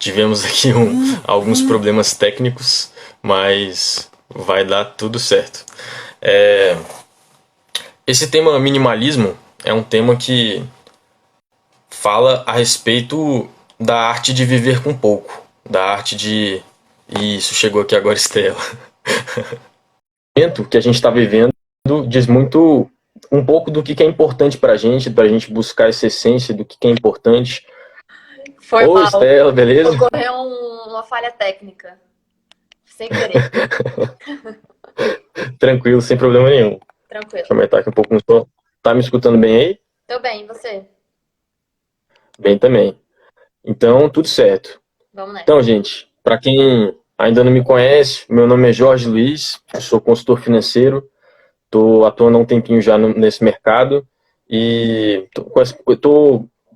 Tivemos aqui alguns problemas técnicos, mas vai dar tudo certo. Esse tema minimalismo é um tema que fala a respeito da arte de viver com pouco, da arte de... Isso, chegou aqui agora, Estela. O momento que a gente está vivendo diz muito, um pouco do que é importante para a gente buscar essa essência do que é importante. Foi Oi, mal. Estela, beleza? Ocorreu uma falha técnica. Sem querer. Tranquilo, sem problema nenhum. Tranquilo. Deixa eu aumentar aqui um pouco no som. Tá me escutando bem aí? Tô bem, e você? Bem também. Então, tudo certo. Vamos nessa. Então, gente, para quem ainda não me conhece, meu nome é Jorge Luiz, eu sou consultor financeiro, estou atuando há um tempinho já nesse mercado e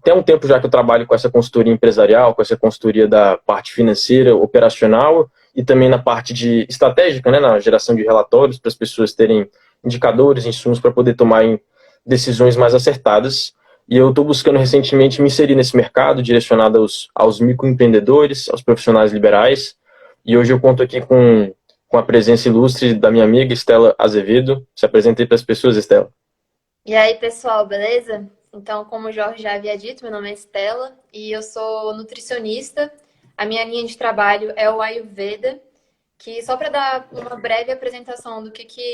tem um tempo já que eu trabalho com essa consultoria empresarial, com essa consultoria da parte financeira, operacional e também na parte de estratégica, né, na geração de relatórios para as pessoas terem indicadores, insumos para poder tomarem decisões mais acertadas. E eu estou buscando recentemente me inserir nesse mercado, direcionado aos microempreendedores, aos profissionais liberais. E hoje eu conto aqui com a presença ilustre da minha amiga Estela Azevedo. Se apresentei para as pessoas, Estela. E aí, pessoal, beleza? Então, como o Jorge já havia dito, meu nome é Estela e eu sou nutricionista. A minha linha de trabalho é o Ayurveda, que só para dar uma breve apresentação do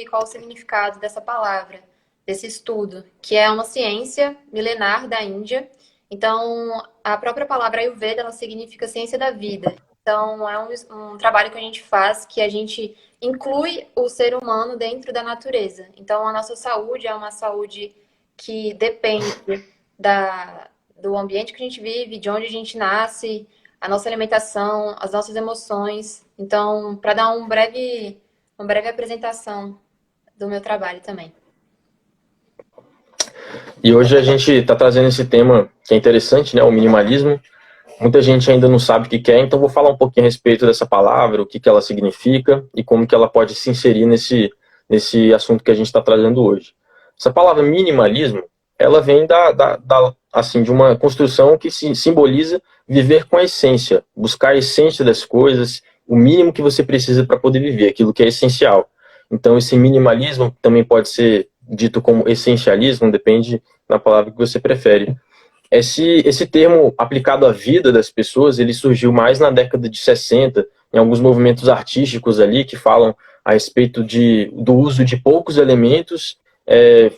qual o significado dessa palavra, desse estudo, que é uma ciência milenar da Índia. Então, a própria palavra Ayurveda, ela significa ciência da vida. Então, é um trabalho que a gente faz, que a gente inclui o ser humano dentro da natureza. Então, a nossa saúde é uma saúde que depende do ambiente que a gente vive, de onde a gente nasce, a nossa alimentação, as nossas emoções. Então, para dar uma breve apresentação do meu trabalho também. E hoje a gente está trazendo esse tema que é interessante, né, o minimalismo. Muita gente ainda não sabe o que é, então vou falar um pouquinho a respeito dessa palavra, o que ela significa e como que ela pode se inserir nesse assunto que a gente está trazendo hoje. Essa palavra minimalismo, ela vem assim, de uma construção que simboliza viver com a essência, buscar a essência das coisas, o mínimo que você precisa para poder viver, aquilo que é essencial. Então esse minimalismo também pode ser dito como essencialismo, depende da palavra que você prefere. Esse termo aplicado à vida das pessoas, ele surgiu mais na década de 60, em alguns movimentos artísticos ali que falam a respeito do uso de poucos elementos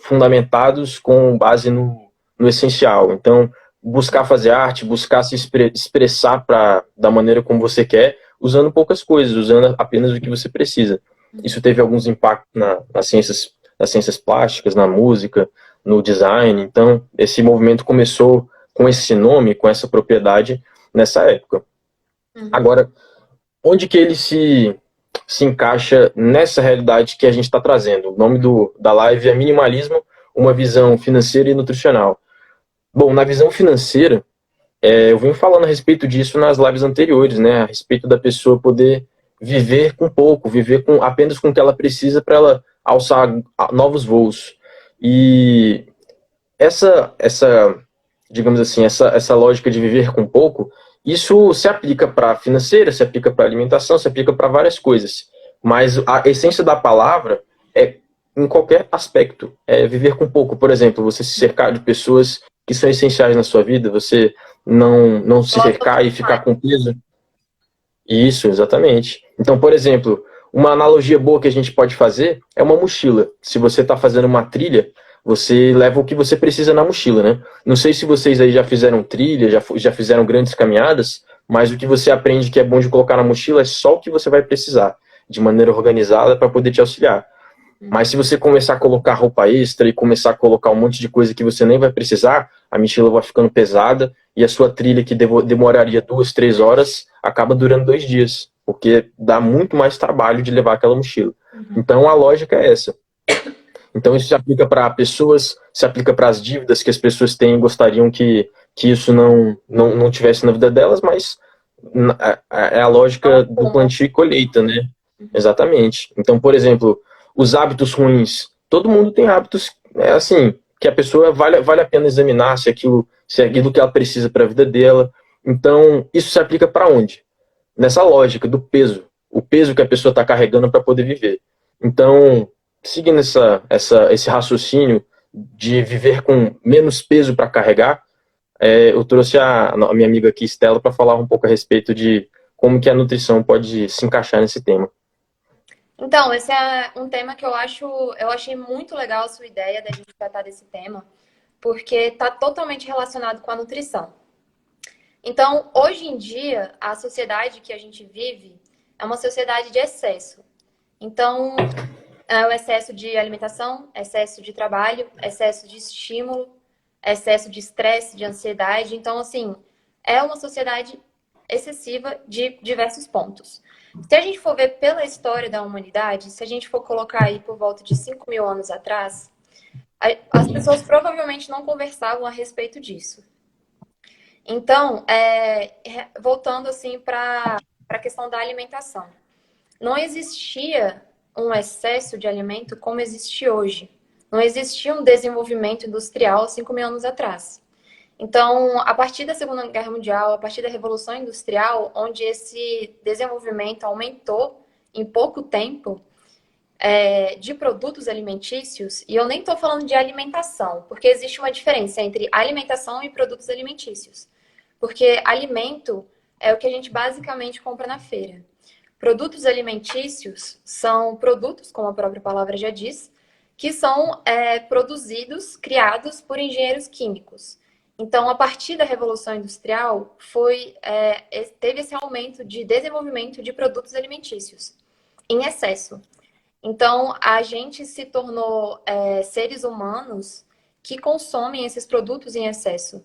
fundamentados com base no essencial. Então, buscar fazer arte, buscar se expressar da maneira como você quer, usando poucas coisas, usando apenas o que você precisa. Isso teve alguns impactos nas ciências plásticas, na música, no design. Então, esse movimento começou com esse nome, com essa propriedade, nessa época. Agora, onde que ele se encaixa nessa realidade que a gente está trazendo? O nome da live é Minimalismo, uma visão financeira e nutricional. Bom, na visão financeira, eu venho falando a respeito disso nas lives anteriores, né? A respeito da pessoa poder viver com pouco, viver apenas com o que ela precisa para ela alçar novos voos. E digamos assim, essa lógica de viver com pouco, isso se aplica para financeira, se aplica para alimentação, se aplica para várias coisas. Mas a essência da palavra é em qualquer aspecto, é viver com pouco. Por exemplo, você se cercar de pessoas que são essenciais na sua vida, você não se cercar e ficar com peso. Isso, exatamente. Então, por exemplo, uma analogia boa que a gente pode fazer é uma mochila. Se você está fazendo uma trilha, você leva o que você precisa na mochila, né? Não sei se vocês aí já fizeram trilha, já fizeram grandes caminhadas, mas o que você aprende que é bom de colocar na mochila é só o que você vai precisar, de maneira organizada para poder te auxiliar. Mas se você começar a colocar roupa extra e começar a colocar um monte de coisa que você nem vai precisar, a mochila vai ficando pesada e a sua trilha, que demoraria 2, 3 horas, acaba durando 2 dias, porque dá muito mais trabalho de levar aquela mochila. Então a lógica é essa. Então isso se aplica para pessoas, se aplica para as dívidas que as pessoas têm e gostariam que isso não tivesse na vida delas, mas é a lógica do plantio e colheita, né? Exatamente. Então, por exemplo, os hábitos ruins. Todo mundo tem hábitos, assim, que a pessoa vale a pena examinar se é aquilo que ela precisa para a vida dela. Então, isso se aplica para onde? Nessa lógica do peso. O peso que a pessoa está carregando para poder viver. Então, seguindo esse raciocínio de viver com menos peso para carregar, eu trouxe a minha amiga aqui, Estela, para falar um pouco a respeito de como que a nutrição pode se encaixar nesse tema. Então, esse é um tema que eu achei muito legal a sua ideia da gente tratar desse tema, porque está totalmente relacionado com a nutrição. Então, hoje em dia, a sociedade que a gente vive é uma sociedade de excesso. Então, é o excesso de alimentação, excesso de trabalho, excesso de estímulo, excesso de estresse, de ansiedade. Então, assim, é uma sociedade excessiva de diversos pontos. Se a gente for ver pela história da humanidade, se a gente for colocar aí por volta de 5 mil anos atrás, as pessoas provavelmente não conversavam a respeito disso. Então, voltando assim para a questão da alimentação. Não existia um excesso de alimento como existe hoje. Não existia um desenvolvimento industrial 5 mil anos atrás. Então, a partir da Segunda Guerra Mundial, a partir da Revolução Industrial, onde esse desenvolvimento aumentou em pouco tempo de produtos alimentícios, e eu nem estou falando de alimentação, porque existe uma diferença entre alimentação e produtos alimentícios. Porque alimento é o que a gente basicamente compra na feira. Produtos alimentícios são produtos, como a própria palavra já diz, que são produzidos, criados por engenheiros químicos. Então, a partir da Revolução Industrial, teve esse aumento de desenvolvimento de produtos alimentícios em excesso. Então, a gente se tornou seres humanos que consomem esses produtos em excesso.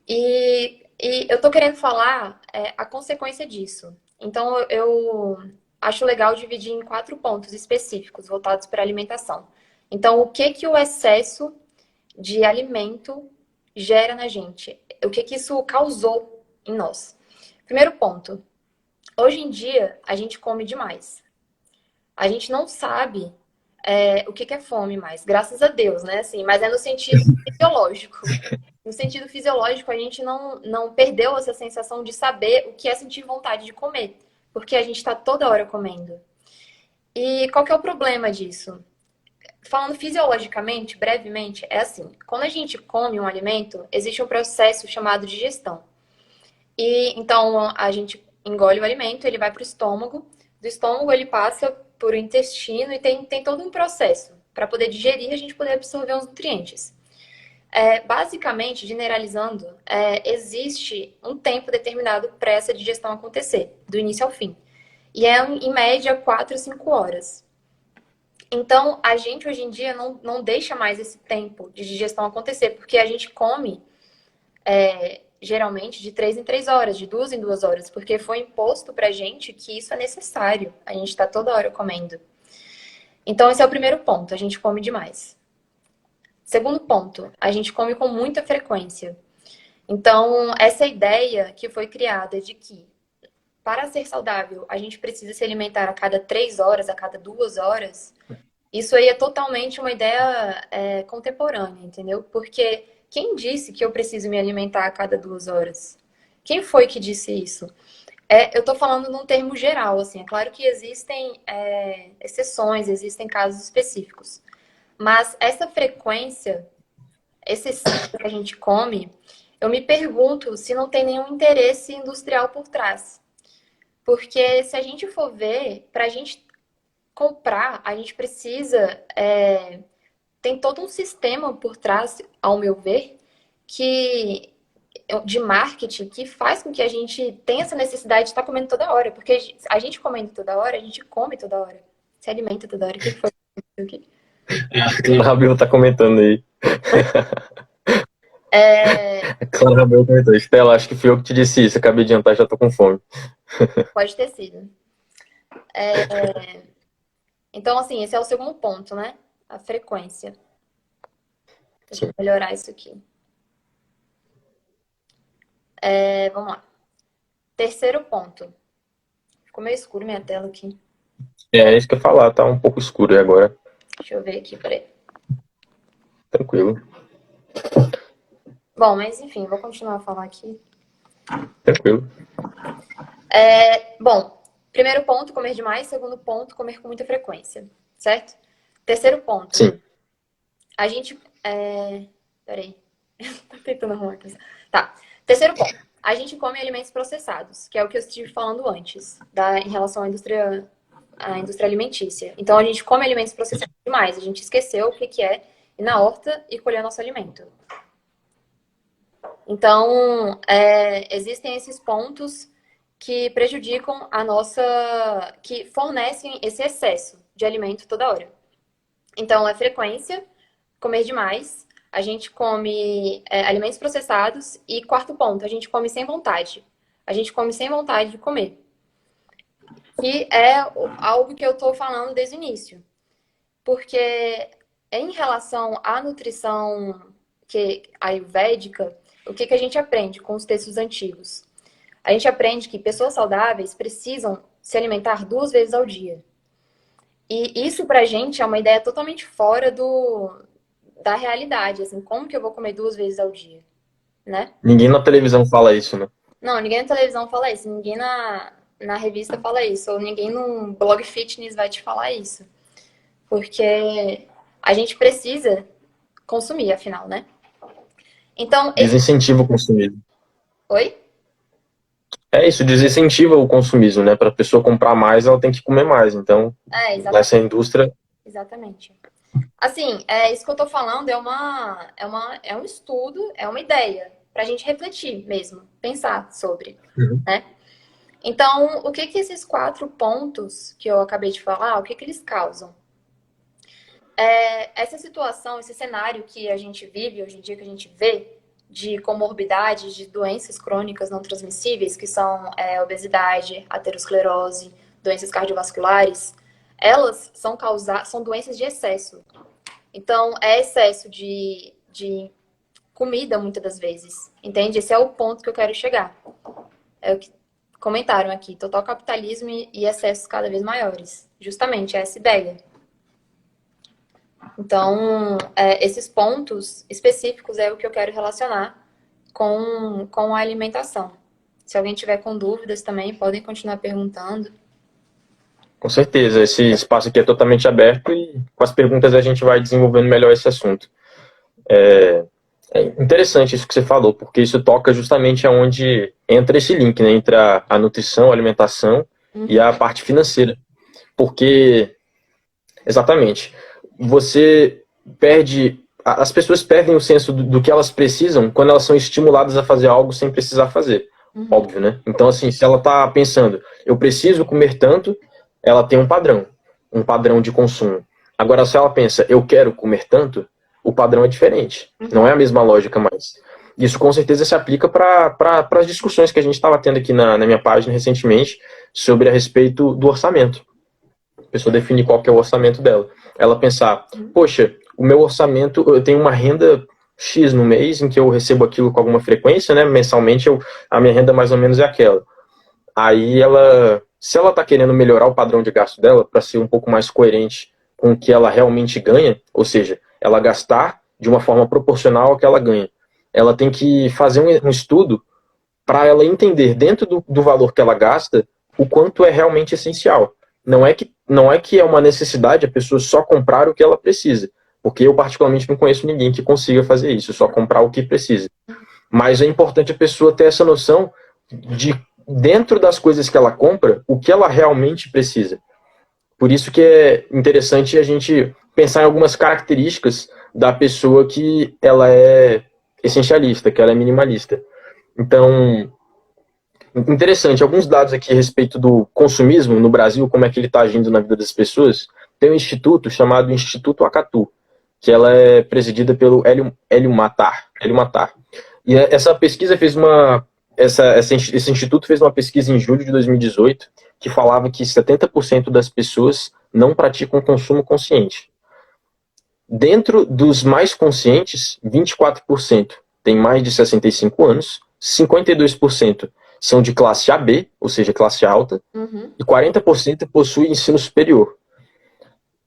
E eu estou querendo falar a consequência disso. Então, eu acho legal dividir em 4 pontos específicos voltados para a alimentação. Então, o que o excesso de alimento gera na gente? O que isso causou em nós? Primeiro ponto. Hoje em dia, a gente come demais. A gente não sabe o que é fome mais, graças a Deus, né? Assim, mas é no sentido fisiológico. No sentido fisiológico, a gente não perdeu essa sensação de saber o que é sentir vontade de comer, porque a gente está toda hora comendo. E qual que é o problema disso? Falando fisiologicamente, brevemente, é assim: quando a gente come um alimento, existe um processo chamado digestão. E então a gente engole o alimento, ele vai para o estômago, do estômago ele passa por o intestino e tem todo um processo para poder digerir e a gente poder absorver os nutrientes. Basicamente, generalizando, existe um tempo determinado para essa digestão acontecer, do início ao fim. E é, em média, 4 a 5 horas. Então, a gente, hoje em dia, não deixa mais esse tempo de digestão acontecer, porque a gente come, geralmente, de 3 em 3 horas, de 2 em 2 horas, porque foi imposto pra gente que isso é necessário. A gente está toda hora comendo. Então, esse é o primeiro ponto, a gente come demais. Segundo ponto, a gente come com muita frequência. Então, essa ideia que foi criada de que, para ser saudável, a gente precisa se alimentar a cada 3 horas, a cada 2 horas, isso aí é totalmente uma ideia contemporânea, entendeu? Porque quem disse que eu preciso me alimentar a cada 2 horas? Quem foi que disse isso? Eu estou falando num termo geral, assim. É claro que existem exceções, existem casos específicos. Mas essa frequência excessiva que a gente come, eu me pergunto se não tem nenhum interesse industrial por trás. Porque se a gente for ver, para a gente comprar, a gente precisa. Tem todo um sistema por trás, ao meu ver, de marketing que faz com que a gente tenha essa necessidade de estar comendo toda hora. Porque a gente comendo toda hora, a gente come toda hora. Se alimenta toda hora. O que foi? O Rabel tá comentando aí. Claro, Rabel comentou. Estela, acho que fui eu que te disse isso. Acabei de jantar e já tô com fome. Pode ter sido. Então, assim, esse é o segundo ponto, né? A frequência. Deixa eu melhorar isso aqui. Vamos lá. Terceiro ponto. Ficou meio escuro minha tela aqui. É isso que eu ia falar, tá um pouco escuro agora. Deixa eu ver aqui, peraí. Tranquilo. Bom, mas enfim, vou continuar a falar aqui. Tranquilo. Bom, primeiro ponto, comer demais. Segundo ponto, comer com muita frequência, certo? Terceiro ponto, Sim. a gente... Peraí, tô tentando arrumar aqui. Tá, terceiro ponto. A gente come alimentos processados, que é o que eu estive falando antes, em relação à indústria alimentícia. Então, a gente come alimentos processados demais. A gente esqueceu o que é ir na horta e colher nosso alimento. Então, existem esses pontos que prejudicam que fornecem esse excesso de alimento toda hora. Então, é frequência, comer demais, a gente come alimentos processados e quarto ponto, a gente come sem vontade. A gente come sem vontade de comer. Que é algo que eu tô falando desde o início. Porque em relação à nutrição ayurvédica, o que a gente aprende com os textos antigos? A gente aprende que pessoas saudáveis precisam se alimentar 2 vezes ao dia. E isso pra gente é uma ideia totalmente fora da realidade. Assim, como que eu vou comer 2 vezes ao dia? Né? Ninguém na televisão fala isso, né? Não, ninguém na televisão fala isso. Ninguém na revista fala isso. Ou ninguém no blog fitness vai te falar isso. Porque a gente precisa consumir, afinal, né? Então, Desincentiva o consumismo. Oi? É isso, desincentiva o consumismo, né? Para a pessoa comprar mais, ela tem que comer mais. Então, nessa indústria... Exatamente. Assim, isso que eu tô falando é um estudo, é uma ideia, pra gente refletir mesmo, pensar sobre, né? Então, o que esses 4 pontos que eu acabei de falar, o que eles causam? Essa situação, esse cenário que a gente vive hoje em dia, que a gente vê, de comorbidades, de doenças crônicas não transmissíveis, que são obesidade, aterosclerose, doenças cardiovasculares, elas são doenças de excesso. Então, é excesso de comida, muitas das vezes. Entende? Esse é o ponto que eu quero chegar. É o que comentaram aqui. Total capitalismo e excessos cada vez maiores. Justamente, essa ideia. Então, esses pontos específicos é o que eu quero relacionar com a alimentação. Se alguém tiver com dúvidas também, podem continuar perguntando. Com certeza, esse espaço aqui é totalmente aberto e com as perguntas a gente vai desenvolvendo melhor esse assunto. É interessante isso que você falou, porque isso toca justamente aonde entra esse link, né, entre a nutrição, a alimentação e a parte financeira. Porque, exatamente, as pessoas perdem o senso do que elas precisam quando elas são estimuladas a fazer algo sem precisar fazer. Óbvio, né? Então, assim, se ela tá pensando, eu preciso comer tanto, ela tem um padrão de consumo. Agora, se ela pensa, eu quero comer tanto, o padrão é diferente. Não é a mesma lógica mais. Isso com certeza se aplica para as discussões que a gente estava tendo aqui na minha página recentemente sobre a respeito do orçamento. A pessoa define qual que é o orçamento dela. Ela pensar, poxa, o meu orçamento, eu tenho uma renda X no mês em que eu recebo aquilo com alguma frequência, né? Mensalmente a minha renda mais ou menos é aquela. Aí se ela está querendo melhorar o padrão de gasto dela para ser um pouco mais coerente com o que ela realmente ganha, ou seja, ela gastar de uma forma proporcional ao que ela ganha, ela tem que fazer um estudo para ela entender dentro do valor que ela gasta o quanto é realmente essencial. Não é que é uma necessidade a pessoa só comprar o que ela precisa, porque eu particularmente não conheço ninguém que consiga fazer isso, só comprar o que precisa. Mas é importante a pessoa ter essa noção de, dentro das coisas que ela compra, o que ela realmente precisa. Por isso que é interessante a gente pensar em algumas características da pessoa que ela é essencialista, que ela é minimalista. Então, interessante, alguns dados aqui a respeito do consumismo no Brasil, como é que ele está agindo na vida das pessoas. Tem um instituto chamado Instituto Acatu, que ela é presidida pelo Hélio Matar. E essa pesquisa esse instituto fez uma pesquisa em julho de 2018 que falava que 70% das pessoas não praticam consumo consciente. Dentro dos mais conscientes, 24% têm mais de 65 anos, 52% são de classe AB, ou seja, classe alta, e 40% possuem ensino superior.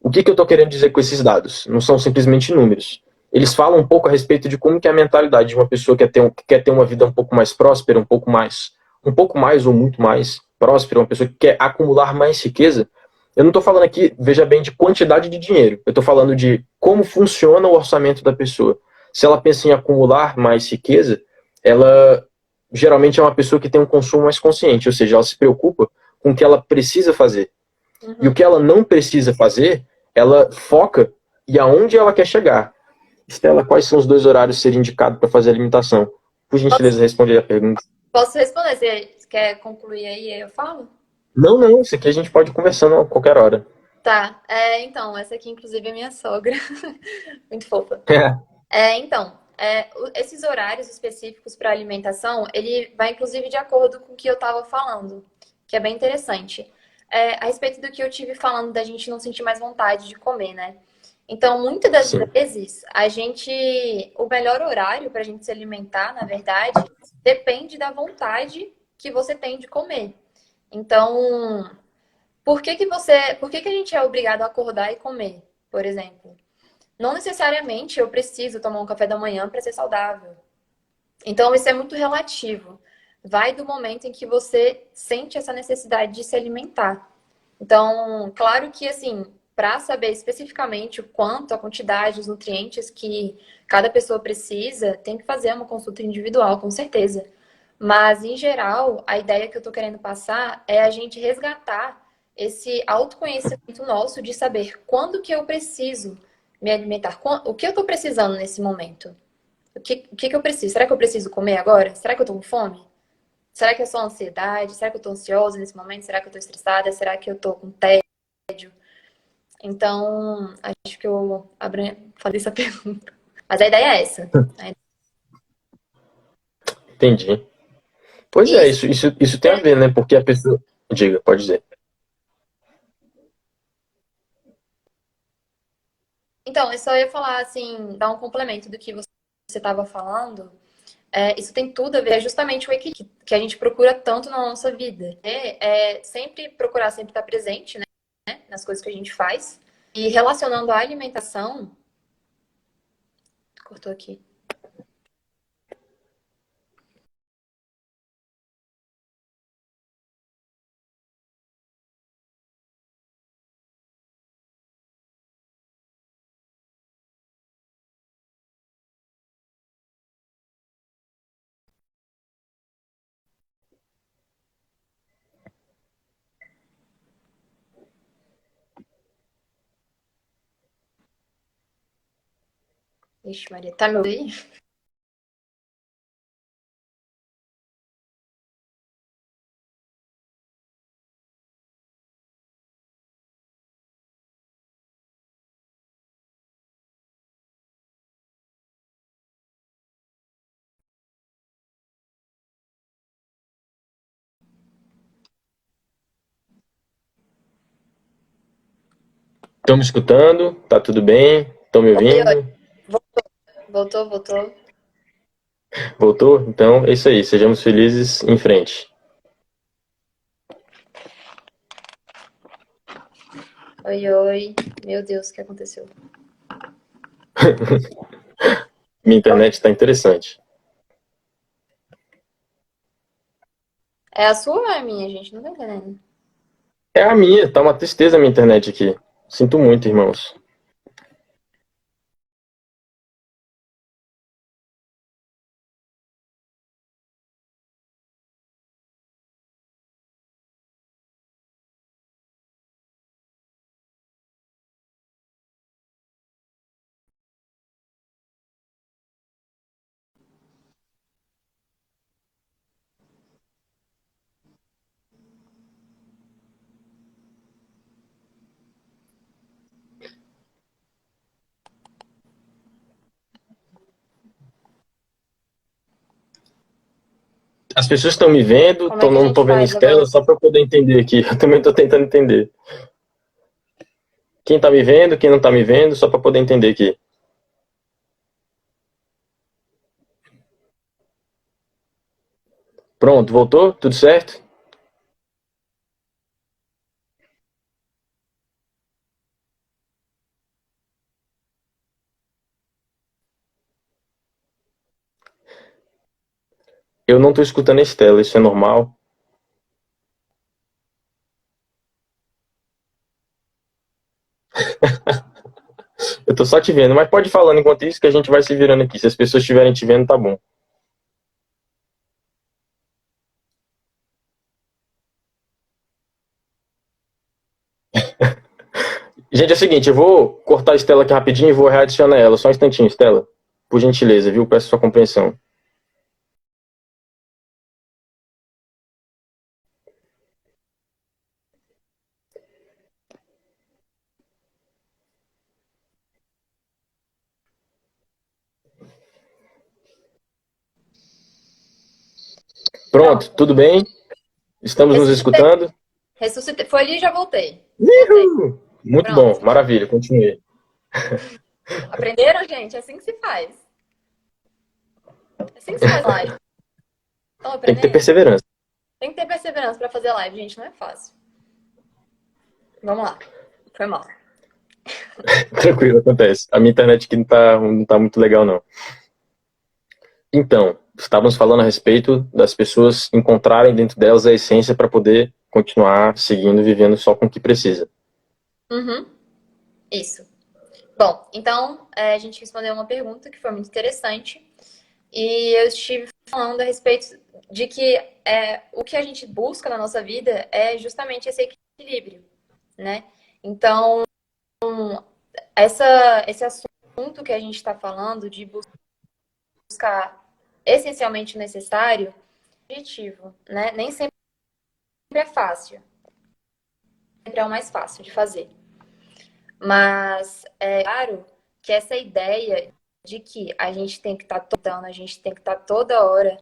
O que eu estou querendo dizer com esses dados? Não são simplesmente números. Eles falam um pouco a respeito de como que é a mentalidade de uma pessoa que quer ter uma vida um pouco mais próspera, um pouco mais um pouco mais ou muito mais próspera, uma pessoa que quer acumular mais riqueza, eu não estou falando aqui, veja bem, de quantidade de dinheiro. Eu estou falando de como funciona o orçamento da pessoa. Se ela pensa em acumular mais riqueza, ela geralmente é uma pessoa que tem um consumo mais consciente, ou seja, ela se preocupa com o que ela precisa fazer. E o Uhum. que ela não precisa fazer, ela foca e aonde ela quer chegar. Estela, quais são os dois horários a serem indicados para fazer a alimentação? Por gentileza, Posso, responde aí a pergunta. posso responder? Você quer concluir aí? Eu falo? Não, não, isso aqui a gente pode ir conversando a qualquer hora. Tá. Então, essa aqui, inclusive, é minha sogra. Muito fofa. É, Esses horários específicos para alimentação, ele vai inclusive de acordo com o que eu estava falando, que é bem interessante. A respeito do que eu tive falando da gente não sentir mais vontade de comer, né? Então, muitas das sim. vezes, o melhor horário para a gente se alimentar, na verdade, depende da vontade que você tem de comer. Então, por que que a gente é obrigado a acordar e comer, por exemplo? Não necessariamente eu preciso tomar um café da manhã para ser saudável. Então, isso é muito relativo. Vai do momento em que você sente essa necessidade de se alimentar. Então, claro que, assim, para saber especificamente o quanto, a quantidade, os nutrientes que cada pessoa precisa, tem que fazer uma consulta individual, com certeza. Mas, em geral, a ideia que eu estou querendo passar é a gente resgatar esse autoconhecimento nosso de saber quando que eu preciso me alimentar, o que eu estou precisando nesse momento. O que eu preciso? Será que eu preciso comer agora? Será que eu tô com fome? Será que é só ansiedade? Será que eu tô ansiosa nesse momento? Será que eu tô estressada? Será que eu tô com tédio? Então, acho que eu falei essa pergunta. Mas a ideia é essa. Entendi. Pois é, Isso. isso tem a ver, né? Porque a pessoa. Diga, pode dizer. Então, eu só ia falar, assim, dar um complemento do que você estava falando. Isso tem tudo a ver, é justamente o equilíbrio que a gente procura tanto na nossa vida. Sempre procurar sempre estar presente, né? Nas coisas que a gente faz. E relacionando a alimentação. Cortou aqui. Ixi, Maria, tá me ouvindo? Estão me escutando? Tá tudo bem? Estão me Oi, oi. ouvindo? Voltou, voltou. Voltou? Então é isso aí. Sejamos felizes em frente. Oi, oi. Meu Deus, o que aconteceu? Minha internet está interessante. É a sua ou é a minha, gente? Não tô entendendo. É a minha, tá uma tristeza a minha internet aqui. Sinto muito, irmãos. As pessoas estão me vendo, Como é que a não gente estão vendo a faz agora? Estela, só para eu poder entender aqui. Eu também estou tentando entender. Quem está me vendo, quem não está me vendo, só para poder entender aqui. Pronto, voltou? Tudo certo? Eu não tô escutando a Estela, isso é normal? Eu tô só te vendo, mas pode ir falando enquanto isso que a gente vai se virando aqui. Se as pessoas estiverem te vendo, tá bom. Gente, é o seguinte, eu vou cortar a Estela aqui rapidinho e vou readicionar ela. Só um instantinho, Estela. Por gentileza, viu? Peço sua compreensão. Pronto, Pronto. tudo bem? Estamos nos Ressuscitei. escutando? Ressuscitei. Foi ali e já voltei. Voltei. Uhul! Muito bom, Pronto. maravilha, continue. Aprenderam, gente? É assim que se faz. É assim que se faz live. Estão Tem que ter aprendendo? perseverança. Tem que ter perseverança para fazer live, gente. Não é fácil. Vamos lá. Foi mal. Tranquilo, acontece. A minha internet aqui não tá muito legal, não. Então, estávamos falando a respeito das pessoas encontrarem dentro delas a essência para poder continuar seguindo, vivendo só com o que precisa. Uhum. Isso. Bom, então a gente respondeu uma pergunta que foi muito interessante. E eu estive falando a respeito de que o que a gente busca na nossa vida é justamente esse equilíbrio, né? Então, esse assunto que a gente está falando de buscar essencialmente o necessário, é objetivo, né? Nem sempre é fácil, sempre é o mais fácil de fazer. Mas é claro que essa ideia de que a gente tem que estar a gente tem que estar toda hora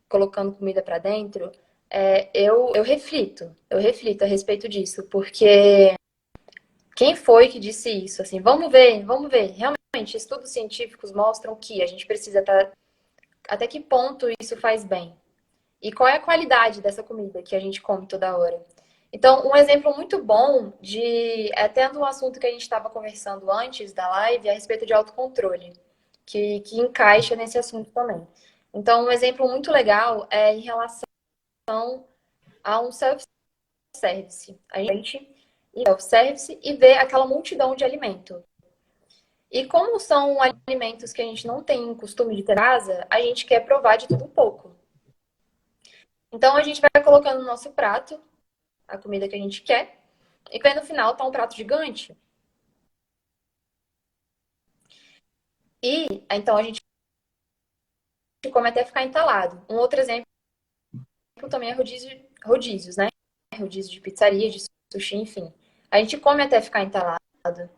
colocando comida para dentro, eu reflito a respeito disso, porque quem foi que disse isso? Assim, vamos ver, vamos ver. Realmente, estudos científicos mostram que a gente precisa estar até que ponto isso faz bem e qual é a qualidade dessa comida que a gente come toda hora. Então, um exemplo muito bom de até do assunto que a gente estava conversando antes da live é a respeito de autocontrole, que encaixa nesse assunto também. Então, um exemplo muito legal é em relação a um self-service. A gente ir ao self-service e ver aquela multidão de alimento. E como são alimentos que a gente não tem costume de ter em casa, a gente quer provar de tudo um pouco. Então a gente vai colocando no nosso prato a comida que a gente quer, e que no final tá um prato gigante. E então a gente come até ficar entalado. Um outro exemplo também é rodízios, né? Rodízio de pizzaria, de sushi, enfim. A gente come até ficar entalado.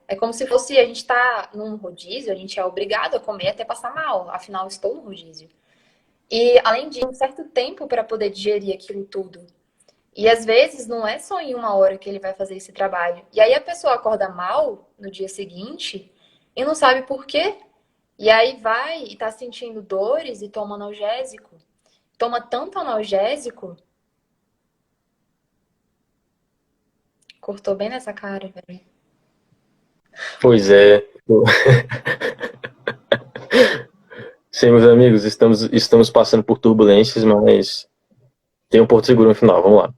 É como se fosse a gente tá num rodízio, a gente é obrigado a comer até passar mal. Afinal, estou no rodízio. E além de um certo tempo para poder digerir aquilo tudo. E às vezes não é só em uma hora que ele vai fazer esse trabalho. E aí a pessoa acorda mal no dia seguinte e não sabe por quê. E aí vai e tá sentindo dores e toma analgésico. Toma tanto analgésico, cortou bem nessa cara, velho. Pois é. Sim, meus amigos, estamos passando por turbulências, mas tem um porto seguro no final. Vamos lá.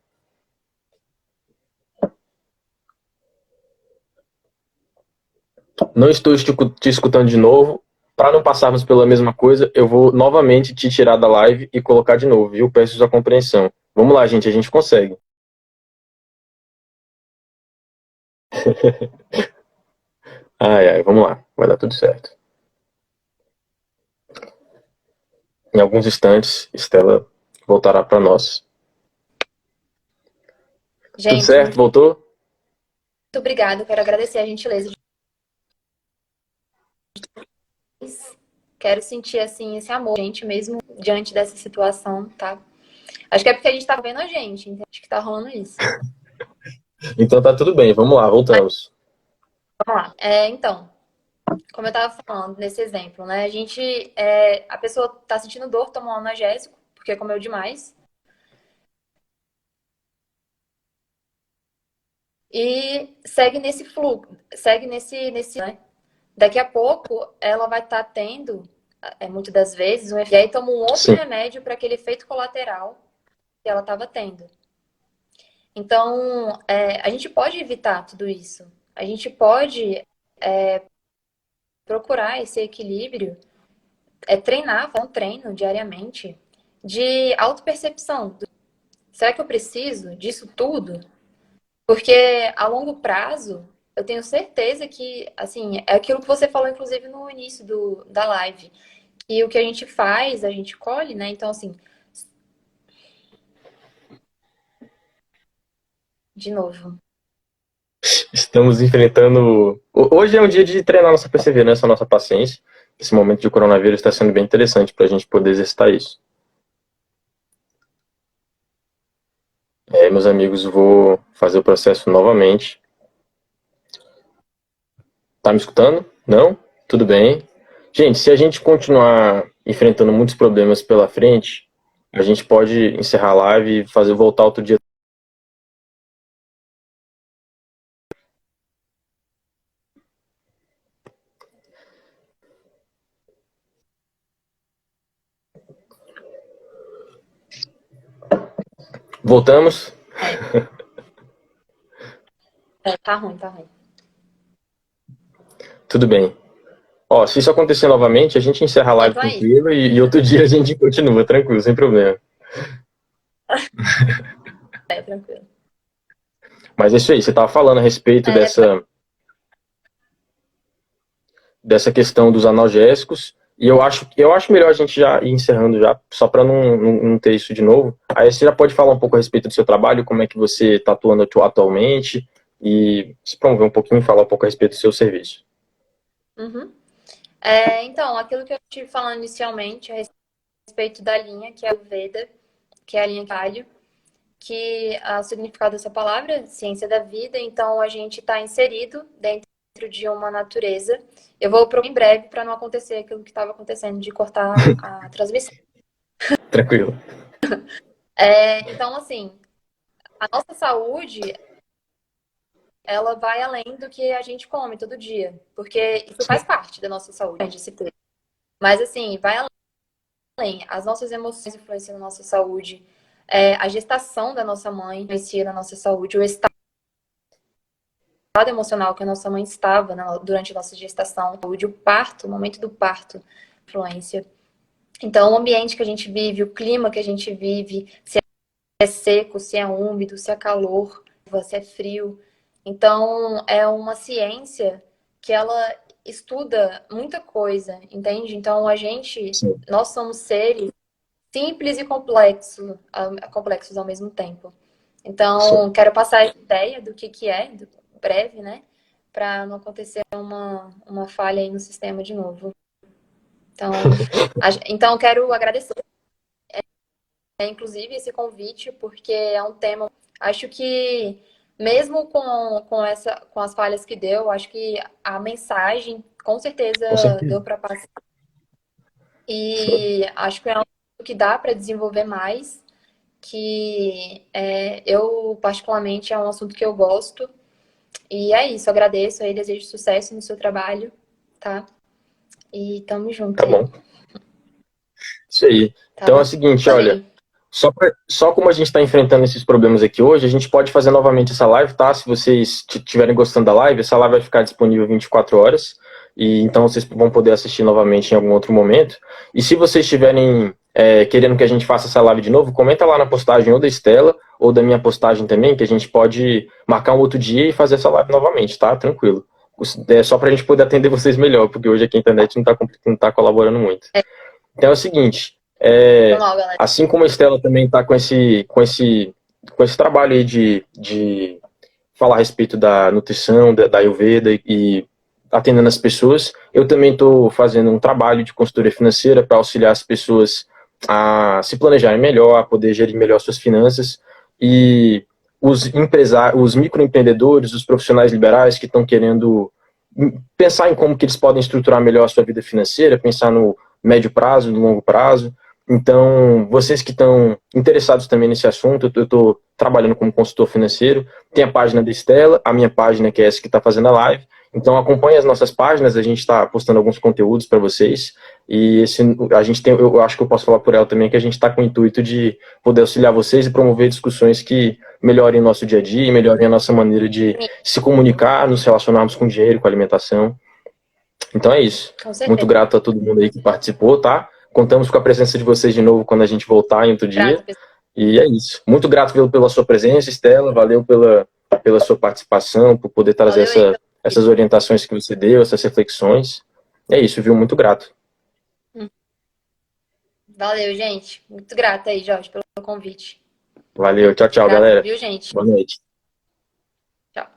Não estou te escutando de novo. Para não passarmos pela mesma coisa, eu vou novamente te tirar da live e colocar de novo, viu? Peço sua compreensão. Vamos lá, gente, a gente consegue. Ai, ai, vamos lá. Vai dar tudo certo. Em alguns instantes, Estela voltará para nós. Tudo Gente, certo? muito Voltou? obrigada. Quero agradecer a gentileza de vocês. Quero sentir, assim, esse amor, gente, mesmo diante dessa situação, tá? Acho que é porque a gente tá vendo a gente, então acho que tá rolando isso. Então tá tudo bem, vamos lá, voltamos. Vamos lá. Então, como eu tava falando nesse exemplo, né? A pessoa tá sentindo dor, toma um analgésico, porque comeu demais. E segue nesse fluxo, segue né? Daqui a pouco ela vai estar tendo muitas das vezes, e aí toma um outro Sim. remédio para aquele efeito colateral que ela estava tendo. Então, a gente pode evitar tudo isso. A gente pode procurar esse equilíbrio, treinar, fazer um treino diariamente de autopercepção. Será que eu preciso disso tudo? Porque a longo prazo, eu tenho certeza que, assim, é aquilo que você falou, inclusive, no início da live. E o que a gente faz, a gente colhe, né? Então, assim, de novo. Estamos enfrentando. Hoje é um dia de treinar nossa perseverança, nossa paciência. Esse momento de coronavírus está sendo bem interessante para a gente poder exercitar isso. Meus amigos, vou fazer o processo novamente. Tá me escutando? Não? Tudo bem. Gente, se a gente continuar enfrentando muitos problemas pela frente, a gente pode encerrar a live e fazer voltar outro dia. Voltamos? Tá ruim, tá ruim. Tudo bem. Ó, se isso acontecer novamente, a gente encerra a live Então é isso. tranquilo e outro dia a gente continua, tranquilo, sem problema. Tranquilo. Mas é isso aí, você estava falando a respeito dessa questão dos analgésicos, e eu acho melhor a gente já ir encerrando já, só para não ter isso de novo. Aí você já pode falar um pouco a respeito do seu trabalho, como é que você está atuando atualmente, e se promover um pouquinho e falar um pouco a respeito do seu serviço. Uhum. Então, aquilo que eu estive falando inicialmente a respeito da linha, que é o Veda, que é a linha Kali, que o significado dessa palavra é ciência da vida, então a gente está inserido dentro de uma natureza. Eu vou em breve para não acontecer aquilo que estava acontecendo, de cortar a transmissão. Tranquilo. Então, assim, a nossa saúde, ela vai além do que a gente come todo dia, porque isso faz parte da nossa saúde, de se ter. Mas, assim, vai além. As nossas emoções influenciam na nossa saúde, a gestação da nossa mãe influencia na nossa saúde, o estado emocional que a nossa mãe estava, né, durante a nossa gestação, o parto, o momento do parto, influência. Então, o ambiente que a gente vive, o clima que a gente vive, se é seco, se é úmido, se é calor, se é frio. Então, é uma ciência que ela estuda muita coisa, entende? Então, nós somos seres simples e complexos ao mesmo tempo. Então, quero passar a ideia do que é, breve, né? Para não acontecer uma falha aí no sistema de novo. Então quero agradecer, inclusive, esse convite, porque é um tema, acho que, mesmo com as falhas que deu, acho que a mensagem, com certeza deu para passar. E acho que é algo que dá para desenvolver mais, que eu, particularmente, é um assunto que eu gosto. E é isso, agradeço aí, desejo sucesso no seu trabalho, tá? E tamo junto. Tá bom. Isso aí. Tá então bom? É o seguinte, olha, só como a gente está enfrentando esses problemas aqui hoje, a gente pode fazer novamente essa live, tá? Se vocês estiverem gostando da live, essa live vai ficar disponível 24 horas, e então vocês vão poder assistir novamente em algum outro momento. E se vocês estiverem querendo que a gente faça essa live de novo, comenta lá na postagem ou da Estela, ou da minha postagem também, que a gente pode marcar um outro dia e fazer essa live novamente, tá? Tranquilo. É só pra gente poder atender vocês melhor, porque hoje aqui a internet não tá colaborando muito. Então é o seguinte, assim como a Estela também está com esse trabalho aí de falar a respeito da nutrição, da Ayurveda e atendendo as pessoas, eu também estou fazendo um trabalho de consultoria financeira para auxiliar as pessoas a se planejarem melhor, a poder gerir melhor suas finanças, e os microempreendedores, os profissionais liberais que estão querendo pensar em como que eles podem estruturar melhor a sua vida financeira, pensar no médio prazo, no longo prazo. Então, vocês que estão interessados também nesse assunto, eu estou trabalhando como consultor financeiro, tem a página da Estela, a minha página que é essa que está fazendo a live, Então acompanhe as nossas páginas, a gente está postando alguns conteúdos para vocês. E a gente tem, eu acho que eu posso falar por ela também, que a gente está com o intuito de poder auxiliar vocês e promover discussões que melhorem o nosso dia a dia e melhorem a nossa maneira de se comunicar, nos relacionarmos com dinheiro, com alimentação. Então é isso. Com certeza. Muito grato a todo mundo aí que participou, tá? Contamos com a presença de vocês de novo quando a gente voltar em outro dia. E é isso. Muito grato pela sua presença, Estela. Valeu pela sua participação, por poder trazer essas orientações que você deu, essas reflexões. É isso, viu? Muito grato. Valeu, gente. Muito grata aí, Jorge, pelo convite. Valeu. Tchau, tchau, Grata, galera. viu, gente? Boa noite. Tchau.